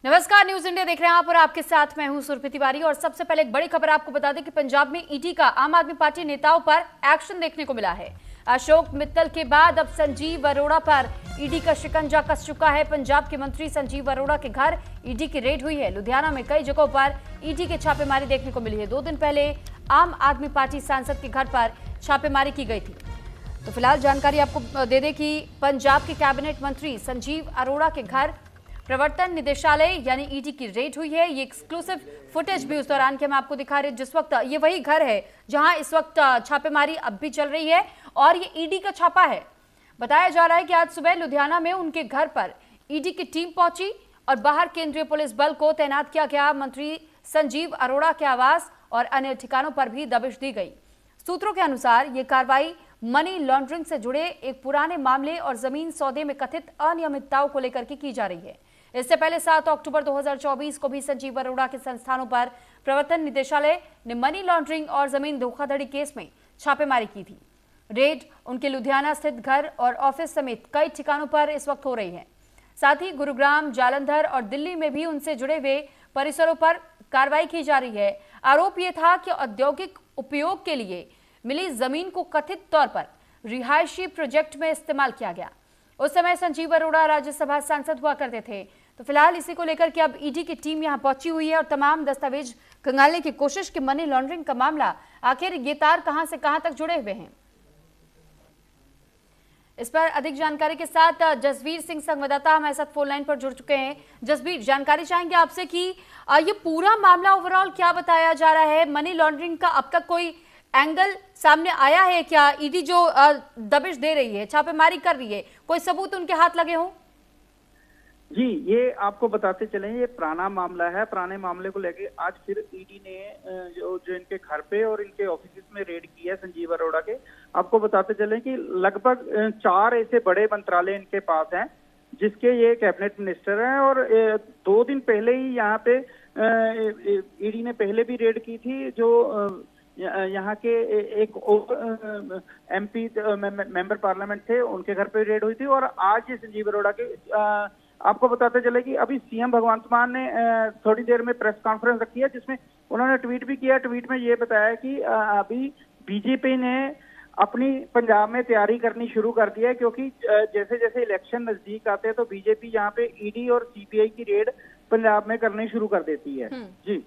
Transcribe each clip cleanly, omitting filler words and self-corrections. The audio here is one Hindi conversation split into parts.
नमस्कार, न्यूज इंडिया देख रहे हैं आप और आपके साथ मैं हूं सुरभि तिवारी। और सबसे पहले एक बड़ी खबर आपको बता दें कि पंजाब में ईडी का आम आदमी पार्टी नेताओं पर एक्शन देखने को मिला है। अशोक मित्तल के बाद अब संजीव अरोड़ा पर ईडी का शिकंजा कस चुका है। पंजाब के मंत्री संजीव अरोड़ा के घर ईडी की रेड हुई है। लुधियाना में कई जगहों पर ईडी की छापेमारी देखने को मिली है। 2 दिन पहले आम आदमी पार्टी सांसद के घर पर छापेमारी की गई थी। तो फिलहाल जानकारी आपको दे दें कि पंजाब के कैबिनेट मंत्री संजीव अरोड़ा के घर प्रवर्तन निदेशालय यानी ईडी की रेड हुई है। ये एक्सक्लूसिव फुटेज भी उस दौरान के हम आपको दिखा रहे हैं जिस वक्त ये वही घर है जहां इस वक्त छापेमारी अब भी चल रही है और ये ईडी का छापा है। बताया जा रहा है कि आज सुबह लुधियाना में उनके घर पर ईडी की टीम पहुंची और बाहर केंद्रीय पुलिस बल को तैनात किया गया। मंत्री संजीव अरोड़ा के आवास और अन्य ठिकानों पर भी दबिश दी गई। सूत्रों के अनुसार ये कार्रवाई मनी लॉन्ड्रिंग से जुड़े एक पुराने मामले और जमीन सौदे में कथित अनियमितताओं को लेकर के की जा रही है। इससे पहले 7 अक्टूबर 2024 को भी संजीव अरोड़ा के संस्थानों पर प्रवर्तन निदेशालय ने मनी लॉन्ड्रिंग और जमीन धोखाधड़ी केस में छापेमारी की थी। रेड उनके लुधियाना स्थित घर और ऑफिस समेत कई ठिकानों पर इस वक्त हो रही है। साथ ही गुरुग्राम, जालंधर और दिल्ली में भी उनसे जुड़े हुए परिसरों पर कार्रवाई की जा रही है। आरोप यह था कि औद्योगिक उपयोग के लिए मिली जमीन को कथित तौर पर रिहायशी प्रोजेक्ट में इस्तेमाल किया गया। उस समय संजीव अरोड़ा राज्यसभा सांसद हुआ करते थे। तो फिलहाल इसी को लेकर के अब ईडी की टीम यहां पहुंची हुई है और तमाम दस्तावेज खंगालने की कोशिश कि मनी लॉन्ड्रिंग का मामला आखिर ये तार कहां से कहां तक जुड़े हुए हैं। इस पर अधिक जानकारी के साथ जसवीर सिंह संवाददाता हमारे साथ फोन लाइन पर जुड़ चुके हैं। जसवीर, जानकारी चाहेंगे आपसे कि ये पूरा मामला ओवरऑल क्या बताया जा रहा है? मनी लॉन्ड्रिंग का अब तक कोई एंगल सामने आया है क्या? ईडी जो दबिश दे रही है, छापेमारी कर रही है, कोई सबूत उनके हाथ लगे हों? जी, ये आपको बताते चले, ये पुराना मामला है। पुराने मामले को लेके आज फिर ईडी ने जो इनके घर पे और इनके ऑफिस में रेड की है संजीव अरोड़ा के। आपको बताते चले कि लगभग 4 ऐसे बड़े मंत्रालय इनके पास हैं जिसके ये कैबिनेट मिनिस्टर हैं। और 2 दिन पहले ही यहाँ पे ईडी ने पहले भी रेड की थी। जो यहाँ के एक एमपी मेंबर पार्लियामेंट थे, उनके घर पे रेड हुई थी। और आज ये संजीव अरोड़ा के आपको बताते चले कि अभी सीएम भगवंत मान ने थोड़ी देर में प्रेस कॉन्फ्रेंस रखी है जिसमें उन्होंने ट्वीट भी किया। ट्वीट में ये बताया कि अभी बीजेपी ने अपनी पंजाब में तैयारी करनी शुरू कर दी है, क्योंकि जैसे जैसे इलेक्शन नजदीक आते हैं तो बीजेपी यहाँ पे ईडी और सीबीआई की रेड पंजाब में करनी शुरू कर देती है। जी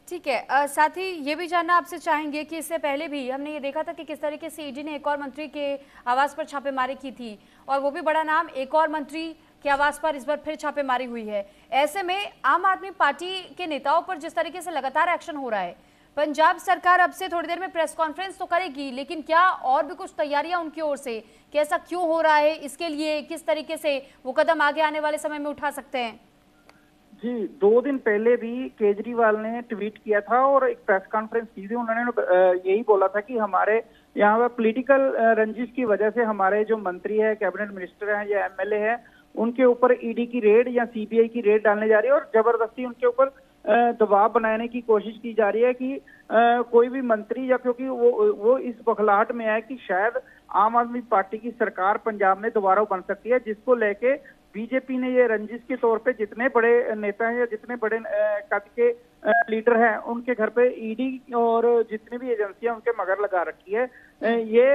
ठीक है। साथ ही ये भी जानना आपसे चाहेंगे कि इससे पहले भी हमने ये देखा था कि किस तरीके से ईडी ने एक और मंत्री के आवास पर छापेमारी की थी और वो भी बड़ा नाम, एक और मंत्री के आवास पर इस बार फिर छापेमारी हुई है। ऐसे में आम आदमी पार्टी के नेताओं पर जिस तरीके से लगातार एक्शन हो रहा है, पंजाब सरकार अब से थोड़ी देर में प्रेस कॉन्फ्रेंस तो करेगी, लेकिन क्या और भी कुछ तैयारियां उनकी ओर से, कि ऐसा क्यों हो रहा है, इसके लिए किस तरीके से वो कदम आगे आने वाले समय में उठा सकते हैं? जी, 2 दिन पहले भी केजरीवाल ने ट्वीट किया था और एक प्रेस कॉन्फ्रेंस की थी। उन्होंने यही बोला था कि हमारे यहाँ पर पॉलिटिकल रंजिश की वजह से हमारे जो मंत्री है, कैबिनेट मिनिस्टर हैं या एमएलए हैं, उनके ऊपर ईडी की रेड या सीबीआई की रेड डालने जा रही है और जबरदस्ती उनके ऊपर दबाव बनाने की कोशिश की जा रही है कि कोई भी मंत्री, या क्योंकि वो इस बखलाहट में है कि शायद आम आदमी पार्टी की सरकार पंजाब में दोबारा बन सकती है, जिसको लेके बीजेपी ने ये रंजिश के तौर पे जितने बड़े नेता हैं या जितने बड़े कद के लीडर हैं उनके घर पे ईडी और जितनी भी एजेंसियां उनके मगर लगा रखी है। ये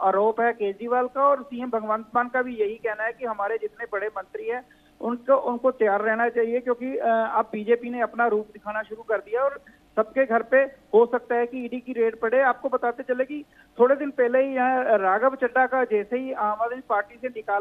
आरोप है केजरीवाल का और सीएम भगवंत मान का भी यही कहना है कि हमारे जितने बड़े मंत्री हैं उनको तैयार रहना चाहिए, क्योंकि अब बीजेपी ने अपना रूप दिखाना शुरू कर दिया और सबके घर पे हो सकता है कि ईडी की रेड पड़े। आपको बताते चले कि थोड़े दिन पहले ही यहाँ राघव चड्ढा का जैसे ही आम आदमी पार्टी से निकाला